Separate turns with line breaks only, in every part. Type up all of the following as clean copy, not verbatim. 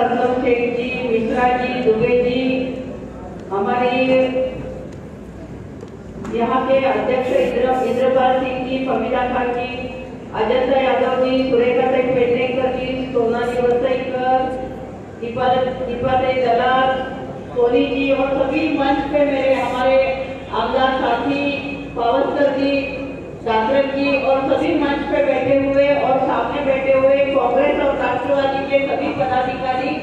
रत्नम शेख जी, मिश्रा जी, दुबे जी, हमारे यहाँ के अध्यक्ष इंद्रपाल सिंह जी, फमीदा खान जी, अजंता यादव जी, सुरेखा पेडनेकर जी, सोनाली वसईकर, दीपाते दलाल, सोनी जी और सभी मंच पे मेरे हमारे आमदार साथी पावस्कर जी, दादरक जी और सभी मंच पे बैठे हुए और सामने बैठे हुए कांग्रेस और राष्ट्रवादी के सभी पदाधिकारी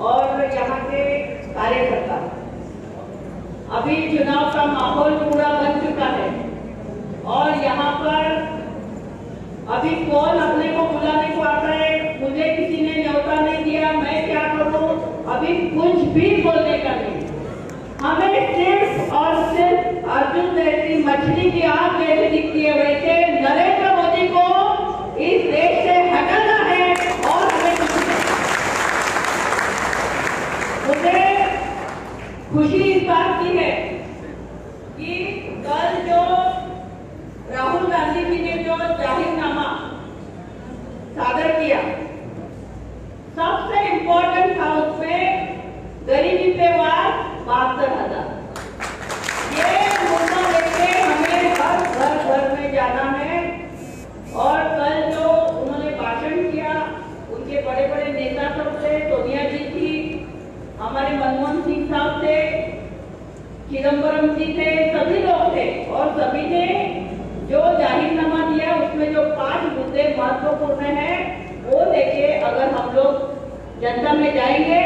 और यहाँ के कार्यकर्ता। अभी चुनाव का माहौल पूरा बन चुका है और यहाँ पर अभी कौन अपने को बुलाने को आता है, मुझे किसी ने न्योता नहीं दिया, मैं क्या करूं, अभी कुछ भी बोलने का नहीं। हमें सिर्फ और सिर्फ अर्जुन जैसी मछली की आग जैसे दिखती है वैसे नरेंद्र मोदी को इस देश से हटाना है। और हमें मुझे खुशी इस बात की है कि कल जो राहुल गांधी जी ने जो जाहिरनामा सादर किया, सबसे इम्पोर्टेंट था उसमें गरीबी पे वार 72,000। ये मुद्दा लेके हमें हर घर में जाना है। और कल जो उन्होंने भाषण किया, उनके बड़े बड़े नेता सब थे, सोनिया जी थी, हमारे मनमोहन सिंह साहब थे, चिदम्बरम जी थे, सभी लोग थे और सभी ने जो जाहिरनामा दिया उसमें जो 5 मुद्दे महत्वपूर्ण हैं वो लेके अगर हम लोग जनता में जाएंगे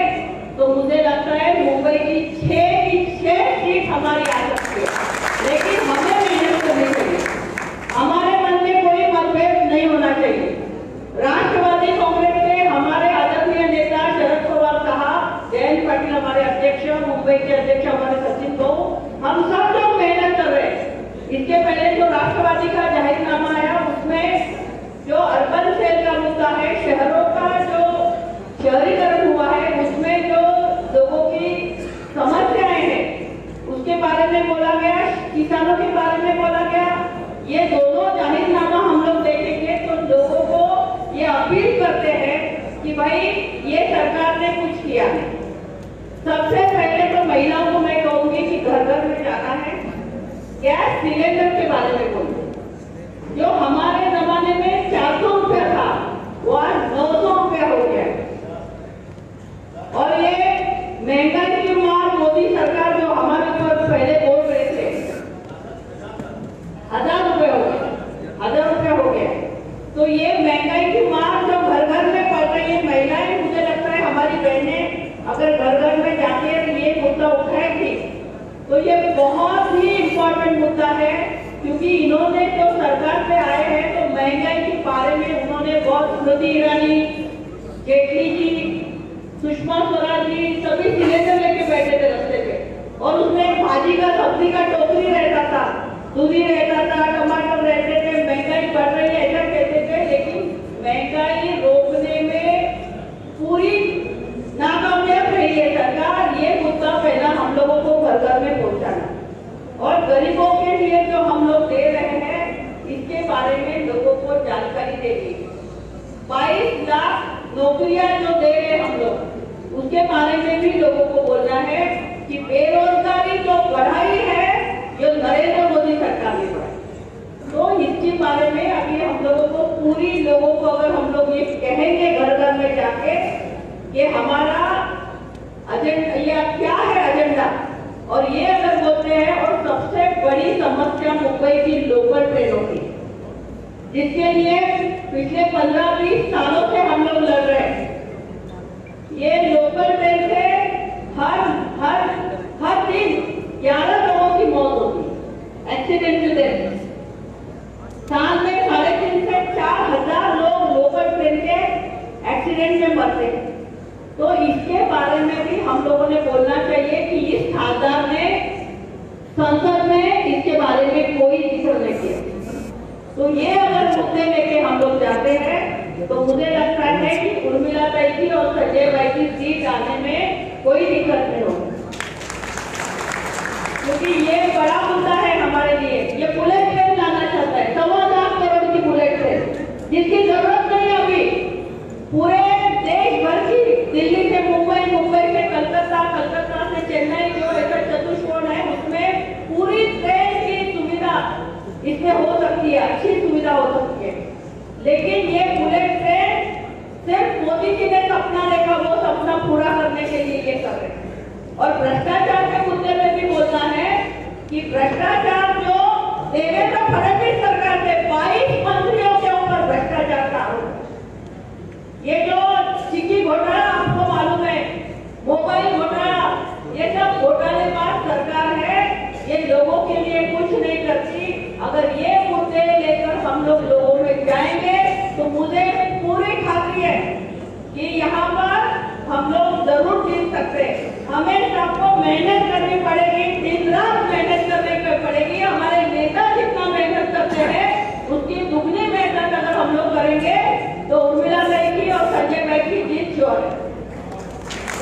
तो मुझे लगता है मुंबई की 6 सीट हमारी आ सकती है। लेकिन हमें मेहनत करनी चाहिए, हमारे मन में कोई मतभेद नहीं होना चाहिए। राष्ट्रवादी कांग्रेस के हमारे आदरणीय नेता शरद पवार साहब, जयंत पाटिल हमारे अध्यक्ष, मुंबई के अध्यक्ष हमारे सचिन बहु, हम सब लोग मेहनत कर रहे हैं। इसके पहले जो राष्ट्रवादी का जाहिरनामा आया उसमें जो अर्बन सेल का मुद्दा है, शहरों का जो शहरीकरण हुआ है, उसमें जो लोगों की समस्याएं हैं उसके बारे में बोला गया, किसानों के बारे में बोला गया। ये दोनों जाहिरनामा हम लोग देखेंगे तो लोगों को ये अपील करते हैं कि भाई ये सरकार ने कुछ किया है। सबसे पहले तो महिलाओं को मैं कहूंगी कि घर घर में जाना है, गैस सिलेंडर के बारे में बोलूं, जो हमारे जमाने में 400 रुपया था वो आज 900 रुपया हो गया। और ये महंगाई की मार मोदी सरकार जो हमारे ऊपर पहले बोल रहे थे, 1000 रुपये हो गए, 1000 रुपया हो गया। तो ये महंगाई की मार जो घर घर में पड़ रही है, महिलाएं, मुझे लगता है हमारी बहनें अगर घर घर में जाके ये मुद्दा उठाएंगी तो ये बहुत ही इम्पोर्टेंट मुद्दा है। क्योंकि इन्होंने जो सरकार पे आए हैं तो महंगाई के बारे में उन्होंने बहुत, स्मृति ईरानी, जेटली जी, सुषमा स्वराज जी सभी सिलेंडर लेके बैठे थे रस्ते पे और उसमें भाजी का सब्जी का टोकरी रहता था, दूधी रहता था, टमाटर रहते थे, महंगाई बढ़ रही है ऐसा कहते थे। लेकिन महंगाई रोकने में पूरी नाकामयाब रही है सरकार। ये मुद्दा पहला हम लोगों को घर घर में पहुंचाना और गरीबों के लिए जो हम लोग दे रहे हैं इसके बारे में लोगों को जानकारी देनी। 22 लाख नौकरियां जो दे रहे हम लोग उसके बारे में भी लोगों को बोलना है कि बेरोजगारी जो बढ़ाई है जो नरेंद्र मोदी सरकार ने बढ़ाई। तो इसके बारे में अभी हम लोगों को पूरी लोगों को अगर हम लोग ये कहेंगे घर घर में जाके कि हमारा एजेंडा क्या है एजेंडा, और ये अगर बोलते हैं। और सबसे बड़ी समस्या मुंबई की लोकल ट्रेनों की, जिसके लिए पिछले 15-20 सालों से हम लोग लड़ रहे हैं। ये लोकल ट्रेन से हर दिन 11 लोगों की मौत होती, एक्सीडेंटल डेथ। साल में 3.5 से 4,000 लोग लोकल ट्रेन के एक्सीडेंट में मरते हैं। तो इसके बारे में भी हम लोगों ने बोलना चाहिए कि इस खासदार ने संसद में इसके बारे में कोई जिक्र नहीं किया। तो ये अगर मुद्दे लेके हम लोग जाते हैं तो मुझे लगता है कि उर्मिला ताई की और संजय भाई की सीट आने में कोई दिक्कत नहीं होगी, क्योंकि ये बड़ा मुद्दा है हमारे लिए। ये बुलेट ट्रेन लाना चाहता है, 1.25 लाख करोड़ की बुलेट ट्रेन, जिसकी जरूरत नहीं अभी। पूरे देश भर की दिल्ली से लेकिन ये बुलेट ट्रेन सिर्फ मोदी जी ने सपना देखा, वो सपना पूरा करने के लिए ये कर रहे हैं। और भ्रष्टाचार के मुद्दे में भी बोलना है कि भ्रष्टाचार जो देवेंद्र फडणवीस सरकार के 22 मंत्रियों के ऊपर भ्रष्टाचार का आरोप है। ये जो चिट्ठी घोटाला आपको मालूम है, मोबाइल घोटाला, ये सब घोटालेबाज सरकार है। ये लोगों के लिए कुछ नहीं करती। अगर ये मुद्दे लेकर हम लोग लोगों में जाएंगे तो मुझे पूरी खातरी है कि यहाँ पर हम लोग जरूर जीत सकते हैं। हमें सबको मेहनत करनी पड़ेगी, दिन रात मेहनत करने पड़ेगी। हमारे नेता जितना मेहनत करते हैं उसकी दुगनी मेहनत अगर हम लोग करेंगे तो उर्मिला भाई की और संजय भाई की जीत श्योर है।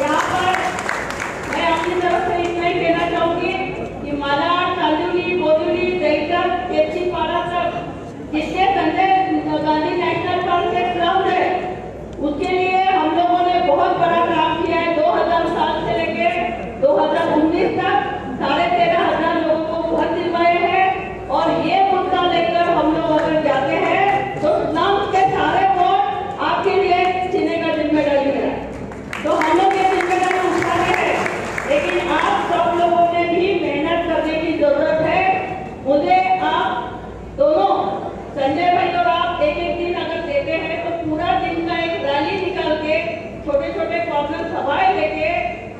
यहाँ पर मैं अपनी तरफ से इतना ही कहना चाहूंगी कि मालाड, चांदोली, बोरीवली, दहीसर, केपसीपाड़ा तक जितने संजय गांधी नेशनल पार्क के क्लब है उसके लिए हम लोगों ने बहुत बड़ा काम किया है। 2007 से लेकर 2019 तक 13,500 लोगों को घर दिलवाए हैं। और ये मुद्दा लेकर हम लोग अगर जाते हैं तो स्लम्स के सारे वोट आपके लिए जीने का जिम्मेदारी है। तो हम लोग ये जिम्मेदारी उठा रहे हैं, लेकिन आप सब लोगों ने भी मेहनत करने की जरूरत है। मुझे आप दोनों, संजय भाई और आप एक दिन अगर देते हैं तो पूरा दिन का एक रैली निकाल के, छोटे छोटे प्रॉब्लम सभाएं लेके,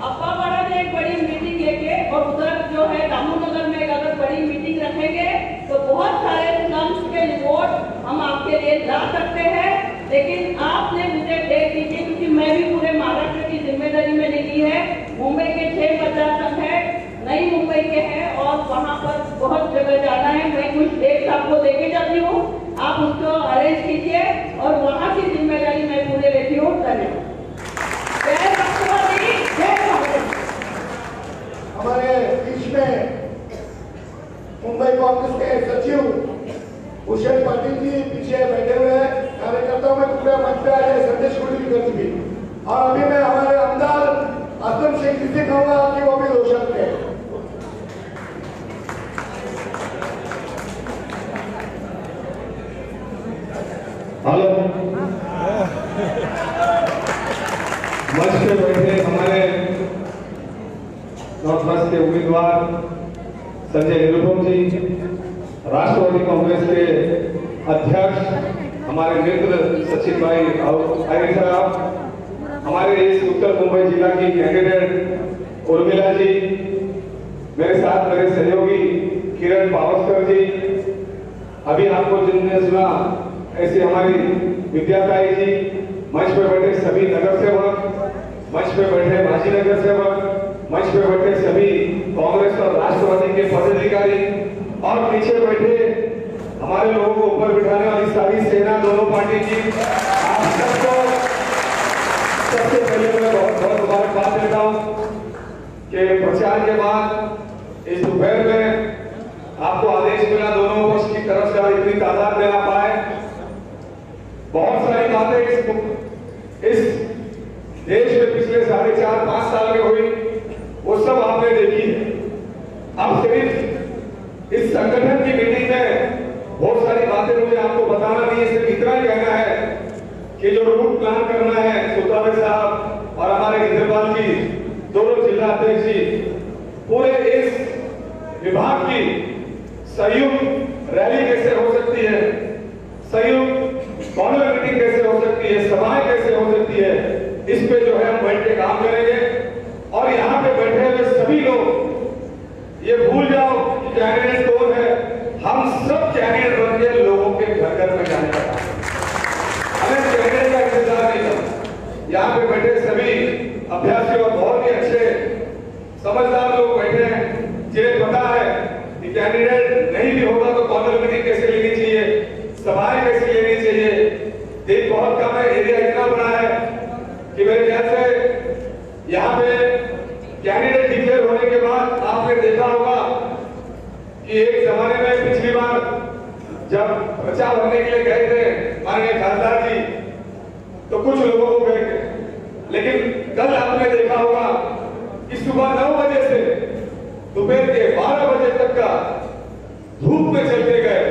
अप्पापाड़ा में एक बड़ी मीटिंग लेके और उधर जो है दामोनगर में अगर बड़ी मीटिंग रखेंगे तो बहुत सारे स्लम्स के रिपोर्ट हम आपके लिए ला सकते हैं। लेकिन आपने मुझे डेट दीजिए, क्योंकि मैं भी पूरे महाराष्ट्र की जिम्मेदारी मैंने ली है। मुंबई के 6 मतदार संघ है, नई मुंबई के हैं और वहाँ पर बहुत जगह जाना है। मैं कुछ डेट्स आपको देके जाती हूँ, आप उसको अरेंज कीजिए और वहाँ की जिम्मेदारी मैं पूरे लेती हूँ। धन्यवाद। जय राष्ट्रवादी, जय कांग्रेस।
हमारे बीच में मुंबई कांग्रेस के सचिव भूषण पाटिल जी पीछे बैठे हुए हैं। कार्यकर्ताओं में पूरे मंच पे आ जाए, संदेश कुटी कर चुकी। और अभी मैं हमारे आमदार असलम शेख जी से कहूंगा कि वो भी रोशन करें।
हेलो, मंच पे बैठे हमारे नॉर्थ वेस्ट के उम्मीदवार संजय निरुपम जी, राष्ट्रवादी कांग्रेस के अध्यक्ष हमारे मित्र सचिन भाई आयरी साहब, हमारे इस उत्तर मुंबई जिला की कैंडिडेट उर्मिला जी, मेरे साथ मेरे सहयोगी किरण पावस्कर जी, अभी आपको जिनने सुना ऐसे हमारी विद्याताई जी, मंच पे बैठे सभी नगर सेवक, मंच पे बैठे माजी नगर सेवक, मंच पे बैठे सभी कांग्रेस और राष्ट्रवादी के पदाधिकारी और पीछे बैठे हमारे लोगों को ऊपर बिठाने वाली सारी सेना दोनों पार्टी की, आप सबको सबसे पहले मैं बहुत बहुत मुबारकबाद देता हूँ कि प्रचार के बाद इस दोपहर में आपको आदेश मिला दोनों पक्ष की तरफ से इतनी तादाद में आप आए। बहुत सारी बातें इस देश में पिछले 4.5-5 साल में हुई, वो सब आपने देखी है। अब सिर्फ इस संगठन की मीटिंग में बहुत सारी बातें मुझे आपको बताना नहीं है, सिर्फ इतना ही कहना है कि जो रूट प्लान करना है सुतावे साहब और हमारे इंद्रपाल जी, दोनों जिला अध्यक्ष जी, पूरे इस विभाग की संयुक्त रैली कैसे हो सकती है, संयुक्त कॉर्नर मीटिंग कैसे हो सकती है, सभाएं कैसे हो सकती है, इस पे जो है हम बैठ के काम करेंगे। और यहाँ पे बैठे हुए सभी लोग ये भूल जाओ कि कैंडिडेट कौन है, हम सब कैंडिडेट बन के लोगों के घर घर में जाने का काम, हमें कैंडिडेट का इंतजार नहीं करना। यहाँ पे बैठे सभी अभ्यासी और बहुत ही अच्छे समझदार लोग बैठे हैं, जिन्हें पता है कि कैंडिडेट नहीं भी होगा तो कॉर्नर मीटिंग कैसे लेनी चाहिए, सभाएं कैसे लेनी चाहिए। दिन बहुत कम है, एरिया इतना बड़ा है कि मेरे ख्याल से यहाँ पे कैंडिडेट डिक्लेयर होने के बाद आपने देखा होगा कि एक जमाने में पिछली बार जब प्रचार भरने के लिए गए थे माननीय खासदार जी, तो कुछ लोगों को गए थे, लेकिन कल आपने देखा होगा कि सुबह 9 बजे से दोपहर के 12 बजे तक का धूप में चलते गए।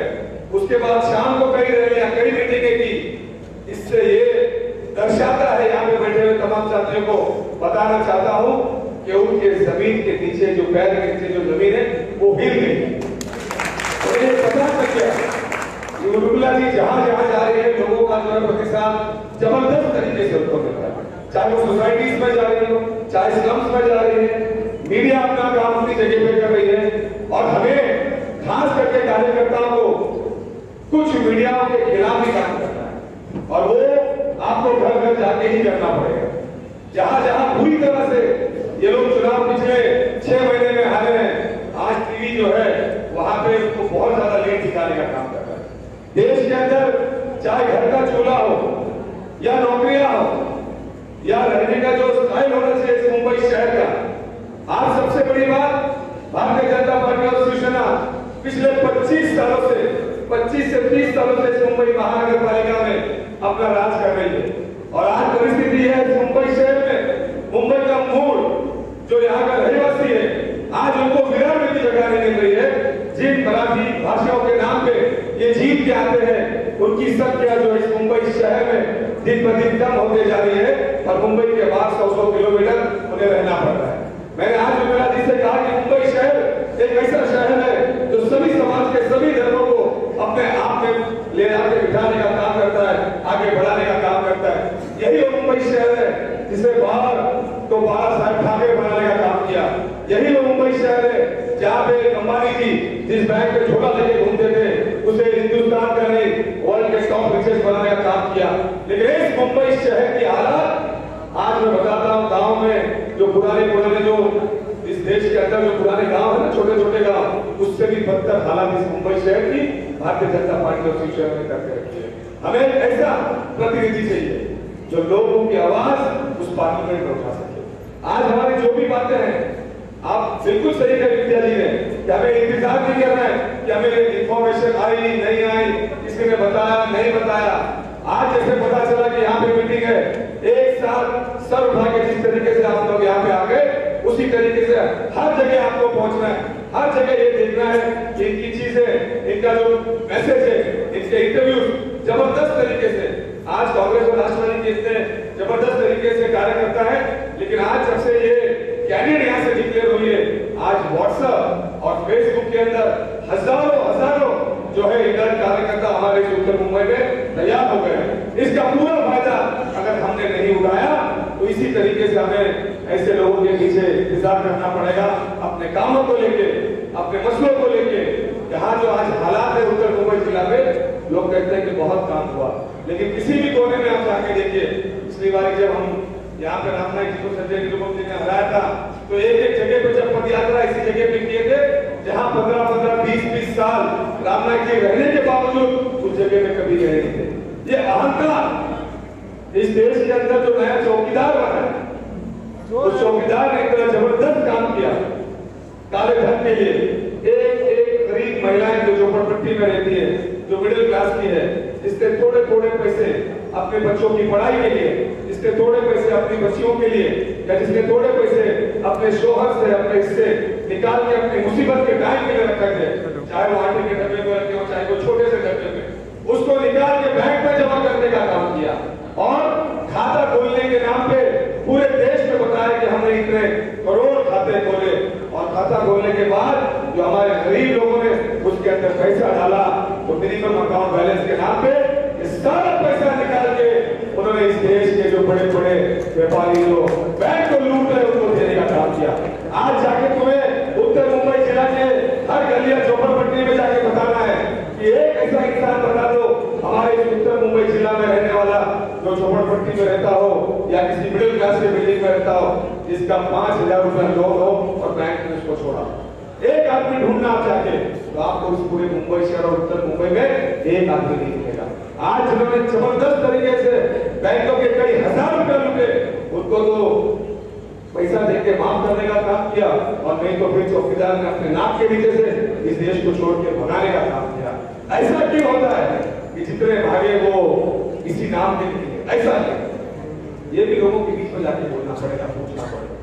उसके बाद शाम को कई रैलियां, कई मीटिंगें की, इससे ये दर्शाता है, यहाँ पे बैठे हुए तमाम साथियों को बताना चाहता हूँ कि उनके जमीन के नीचे जो पैर के नीचे जो जमीन है वो हिल गई। और ये पता चल गया उर्मिला जी जहां जहां जा रही है लोगों का जो है प्रतिसाद जबरदस्त तरीके से उनको मिल रहा है, चाहे वो सोसाइटीज में जा रही हो, चाहे स्लम्स में जा रही है। मीडिया अपना काम अपनी जगह पे कर रही है और हमें खास करके कार्यकर्ताओं को कुछ मीडियाओं के खिलाफ ही काम करना है और वो आपको घर घर जाके ही करना पड़ेगा। जहां जहां पूरी तरह से ये लोग चुनाव पिछले 6 महीने में हारे हैं, आज टीवी जो है वहां पे उनको बहुत ज्यादा लीड दिखाने का काम कर रहा है। देश के अंदर चाहे घर का चूल्हा हो या नौकरियां हो या रहने का जो स्टाइल होना चाहिए इस मुंबई शहर का, आज सबसे बड़ी बात भारतीय जनता पार्टी और शिवसेना पिछले 25 से 30 सालों से इस मुंबई महानगर पालिका में अपना राज कर रही है। और आज परिस्थिति है इस मुंबई शहर में, मुंबई का मूल जो यहाँ का रहवासी है, आज उनको विरार में भी जगह नहीं मिल रही है। जिन मराठी भाषाओं के नाम पे ये जीत के आते हैं उनकी संख्या जो इस मुंबई शहर में दिन ब दिन कम होते जा रही है और मुंबई के बाहर 100 किलोमीटर उन्हें रहना पड़ रहा है। मैंने आज उर्मिला जी से कहा कि मुंबई शहर एक ऐसा शहर है जो सभी समाज के सभी धर्मों को अपने आप में ले आके बिठाने का काम करता है, आगे बढ़ाने का काम करता है। यही वो मुंबई शहर है जिसे बाहर तो बाबा साहब ठाकरे बनाने का काम किया। यही वो मुंबई शहर है जहाँ पे अंबानी जी जिस बैंक में झोला लेके घूमते थे उसे हिंदुस्तान का नहीं वर्ल्ड के टॉप रिचेस्ट बनाने का काम किया। लेकिन इस मुंबई शहर की हालत आज मैं बताता हूँ, गांव में जो पुराने जो इस देश के अंदर जो पुराने गांव है ना, छोटे छोटे गांव, उससे भी बदतर हालात इस मुंबई शहर की भारतीय जनता पार्टी और शिवसेना ने करके रखी है। हमें ऐसा प्रतिनिधि चाहिए जो लोगों की आवाज उस पार्लियामेंट में उठा सके। आज हमारी जो भी बातें हैं, आप बिल्कुल सही कह विद्या जी ने कि हमें इंतजार नहीं करना है कि हमें इंफॉर्मेशन आई नहीं आई, किसी ने बताया नहीं बताया। आज जैसे पता चला कि यहाँ पे मीटिंग है, एक साथ सर उठा के जिस तरीके से आप लोग यहाँ पे आ गए उसी तरीके से हर जगह आपको पहुंचना है, हर जगह ये देखना है कि इनकी चीजें, इनका जो मैसेज है, इनके इंटरव्यू जबरदस्त तरीके से आज कांग्रेस और राष्ट्रवादी के इतने जबरदस्त तरीके से कार्य करता है। लेकिन आज जब से ये कैंडिडेट यहाँ से डिक्लेयर हुई है, आज व्हाट्सएप और फेसबुक के अंदर हजारों जो है इधर कार्यकर्ता हमारे उत्तर मुंबई में तैयार हो गए हैं। इसका पूरा फायदा अगर हमने नहीं उठाया तो इसी तरीके से हमें ऐसे लोगों के पीछे इंतजार करना पड़ेगा अपने कामों को लेके, अपने मसलों को लेके। यहाँ जो आज हालात है उत्तर मुंबई जिला में, लोग कहते हैं कि बहुत काम हुआ, लेकिन किसी भी कोने में आप जाके देखिए। पिछली बार जब हम यहाँ पे रामनाथ जी को संजय निरुपम जी ने हराया था तो एक जगह पे जब पदयात्रा इसी जगह पे किए थे जहाँ 15, 20 साल रामनाथ जी रहने के बावजूद उस जगह में कभी रहे नहीं थे। ये अहंकार इस देश के अंदर जो नया चौकीदार बना है, उस चौकीदार ने इतना जबरदस्त काम किया काले धन के लिए। एक गरीब महिलाएं जो झोपड़पट्टी में रहती है, जो मिडिल क्लास की है, इसके थोड़े पैसे अपने बच्चों की पढ़ाई के लिए, इसके थोड़े पैसे अपनी बच्चियों के लिए, या जिसके थोड़े पैसे अपने शोहर से अपने इससे निकाल के अपनी मुसीबत के टाइम के लिए रखा है, चाहे वो आटे के डब्बे में रखे हो चाहे वो छोटे से डब्बे में, उसको निकाल के बैंक में जमा करने का काम किया। और खाता खोलने के नाम पे पूरे देश में बताया कि हमने इतने करोड़ खाते खोले, और खाता खोलने के बाद जो हमारे गरीब लोगों ने उसके अंदर पैसा डाला तो मिनिमम अकाउंट बैलेंस के नाम पे सारा पैसा निकाल के उन्होंने इस देश के जो बड़े व्यापारी जो बैंक को लूट रहे उनको देने का काम किया। आज जाके तुम्हें उत्तर मुंबई जिला के हर गलिया झोपड़पट्टी में जाके बताना है कि एक ऐसा इंसान बता दो हमारे उत्तर मुंबई जिला में रहने वाला जो झोपड़पट्टी में रहता हो या किसी मिडिल क्लास के बिल्डिंग में रहता हो, जिसका 5,000 रुपया लोन हो और बैंक ने उसको छोड़ा। एक आदमी ढूंढना आप जाके तो आपको उस पूरे मुंबई शहर और उत्तर मुंबई में एक आदमी नहीं मिलेगा। आज जिन्होंने जबरदस्त तरीके से बैंकों के कई हजार रुपए लूटे, उनको तो पैसा देके माफ करने का काम किया, और नहीं तो फिर चौकीदार ने अपने नाक के नीचे से इस देश को छोड़ के भगाने का काम किया। ऐसा क्यों होता है कि जितने भागे वो इसी नाम के लिए? ऐसा क्यों? ये भी लोगों के बीच में जाके बोलना पड़ेगा, पूछना पड़ेगा।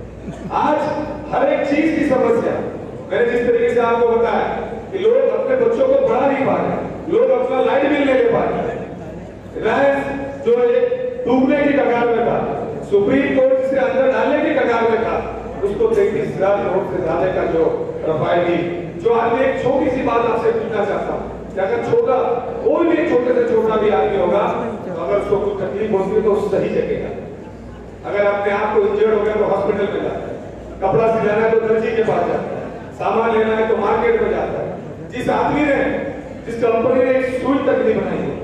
आज हर एक चीज की समस्या, मैंने जिस तरीके से आपको बताया कि लोग अपने बच्चों को पढ़ा नहीं पा रहे, लोग अपना लाइट बिल नहीं ले पा रहे, जो डूबने की कगार में था, सुप्रीम कोर्ट से अंदर डालने की कगार में था, उसको 33,000 करोड़ से ज्यादा का जो रफाल की, जो आदमी एक छोटी सी बात आपसे पूछना चाहता हूँ कि अगर छोटा कोई भी छोटे से छोटा भी आदमी होगा तो अगर उसको कुछ तकलीफ होती है तो उस सही जगह जाता है। अगर अपने आप को इंजर्ड हो गया तो हॉस्पिटल में जाता है, कपड़ा सिलाना है तो दर्जी के पास जाता है, सामान लेना है तो मार्केट में जाता है। जिस आदमी ने, जिस कंपनी ने एक सुई तक नहीं बनाई है,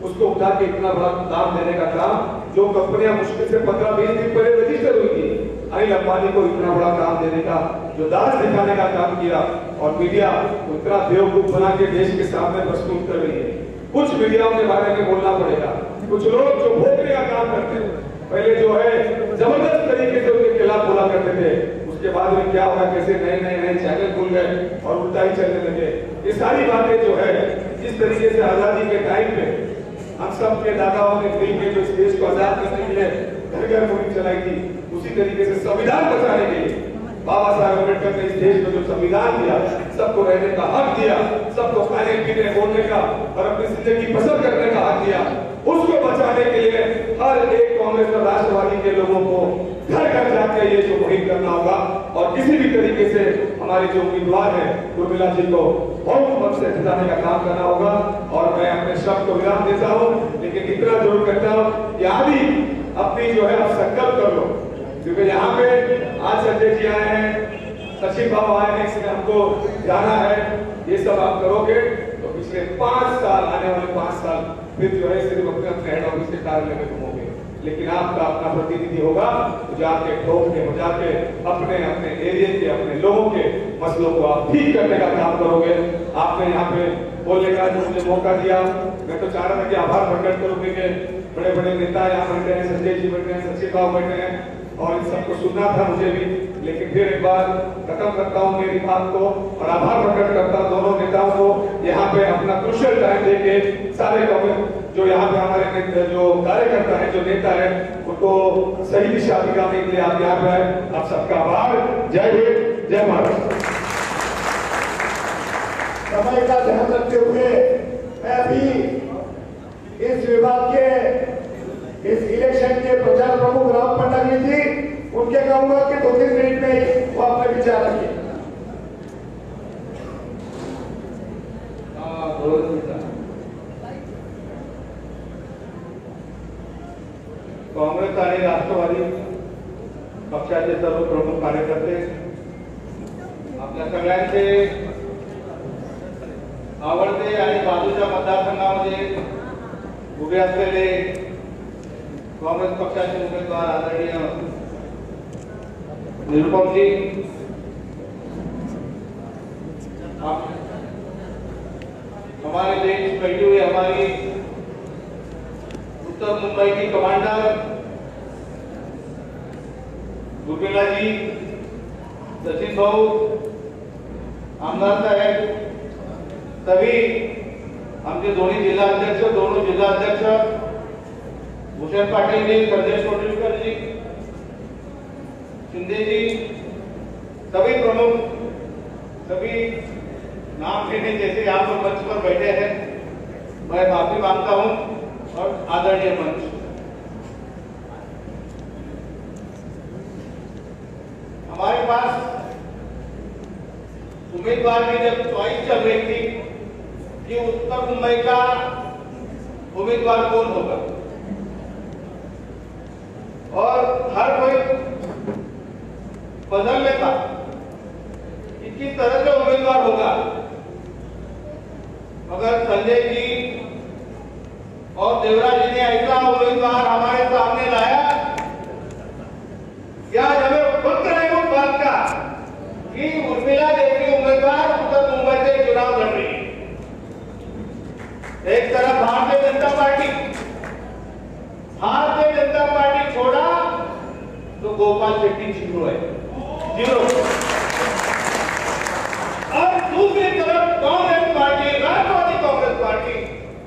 उसको उठा के इतना बड़ा दाम देने का काम, जो कंपनियां मुश्किल से 15-20 दिन पहले रजिस्टर हुई थी, अनिल अंबानी को इतना बड़ा काम देने का, जो दास दिखाने का काम किया, और मीडिया उतना बेवकूफ बना के देश के सामने प्रस्तुत कर रही है। कुछ मीडियाओं के बारे में बोलना पड़ेगा। कुछ लोग जो भोगने का काम करते हैं, पहले जो है जबरदस्त तरीके से उनके खिलाफ बोला करते थे, उसके बाद में क्या हुआ, कैसे नए नए चैनल खुल गए और उल्टा ही चलने लगे। ये सारी बातें जो है, जिस तरीके से आजादी के टाइम पे हम सब के दादाओं ने मिल के जो इस देश को आजाद करने के लिए घर घर मुहिम चलाई थी, उसी तरीके से संविधान बचाने के लिए बाबा साहब अम्बेडकर ने इस देश में जो संविधान दिया, सबको रहने का हक दिया, सबको खाने पीने बोलने का और अपनी जिंदगी बसर करने का हक दिया, उसको बचाने के लिए हर एक कांग्रेस और राष्ट्रवादी के लोगों को घर घर जाकर ये जो मुहिम करना होगा, और किसी भी तरीके से हमारे जो उम्मीदवार है उर्मिला जी को बहुत मत से जिताने का काम करना होगा। और मैं अपने शब्द को विराम देता हूँ, लेकिन इतना जरूर कहता हूँ कि आदि अपनी जो है आप संकल्प कर लो, क्योंकि यहाँ पे आज संजय जी आए हैं, सचिन बाबू आए हैं, इसलिए हमको जाना है। ये सब आप करोगे तो पिछले 5 साल, आने वाले 5 साल फिर जो है सिर्फ अपने हेड ऑफिस के कार्यालय में घूमोगे, लेकिन आपका अपना प्रतिनिधि होगा तो जाके ठोक के हो जाके अपने अपने एरिया के अपने लोगों के मसलों को आप ठीक करने का काम करोगे। आपने यहाँ पे बोलने का जो मुझे मौका दिया, मैं तो चाह रहा था कि आभार प्रकट करूंगी कि बड़े बड़े नेता यहाँ बैठे हैं, संजय जी बैठे हैं, सचिन बाबू बैठे हैं, और इन सबको सुनना था मुझे भी, लेकिन फिर एक बार खत्म करता हूँ मेरी बात को और आभार प्रकट करता हूँ दोनों नेताओं को, यहाँ पे अपना क्रूशियल टाइम देके सारे जो यहाँ पे हमारे जो कार्यकर्ता है, जो नेता है, उनको सही दिशा दिखाने के लिए आप यहाँ पे आए। आप सबका आभार। जय हिंद, जय भारत।
समय का ध्यान रखते हुए मैं अभी इस विभाग के, इस इलेक्शन के प्रचार प्रमुख राम पटनायक जी, उनके कहूंगा कि 2-3 मिनट में ही वो अपने विचार रखिए।
काँग्रेस आणि राष्ट्रवादी पक्षाचे सर्व प्रमुख कार्यकर्ते, आपल्या सगळ्यांचे आवडते आणि बाजूच्या मतदारसंघामध्ये उभे असलेले कांग्रेस पक्षाचे उमेदवार आदरणीय निरुपम जी, हमारे देश बैठी हुई हमारी उत्तर मुंबई की कमांडर उर्मिला जी, सचिन भाऊ, आमदार साहेब, सभी आमचे दोन्ही जिल्हा अध्यक्ष, दोनों जिल्हा अध्यक्ष, भूषण पाटिल जी, संजय कोटलीकर जी, शिंदे जी, सभी प्रमुख, सभी नाम लेने जैसे यहाँ पर मंच पर बैठे हैं, मैं माफी मांगता हूँ। और आदरणीय मंच, हमारे पास उम्मीदवार की जब चॉइस चल रही थी कि उत्तर मुंबई का उम्मीदवार कौन होगा, और हर कोई पजल में था कि किस तरह से उम्मीदवार होगा, मगर संजय जी और देवराज जी ने ऐसा उम्मीदवार हमारे सामने लाया कि आज हमें फक्र है उस बात का कि उर्मिला जैसी उम्मीदवार उत्तर मुंबई से चुनाव लड़ रही है। एक तरफ भारतीय जनता पार्टी छोड़ा तो गोपाल शेट्टी जीरो है, जीरो। और दूसरी तरफ कांग्रेस पार्टी, राष्ट्रवादी कांग्रेस पार्टी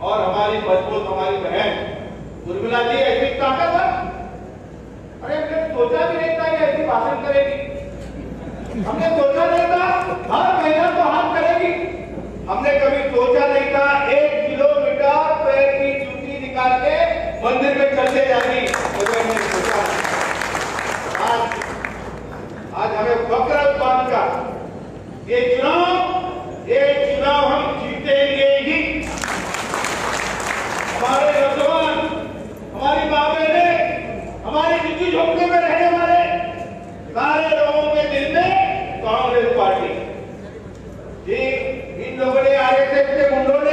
और हमारी मजबूत हमारी बहन उर्मिला जी ऐसी ताकतवर, अरे हमने सोचा भी नहीं था कि ऐसी भाषण करेगी, हमने सोचा नहीं था हर महीना तो हाथ करेगी, हमने कभी सोचा नहीं था 1 किलोमीटर पैर की जूती निकाल के मंदिर
ये चुनाव हम जीतेंगे ही। हमारे नौजवान, हमारी माँ बहने, हमारी झुग्गी झोंपड़ी में रहने वाले सारे लोगों के दिल में कांग्रेस पार्टी जी। इन लोगों ने आरएसएस के गुंडों ने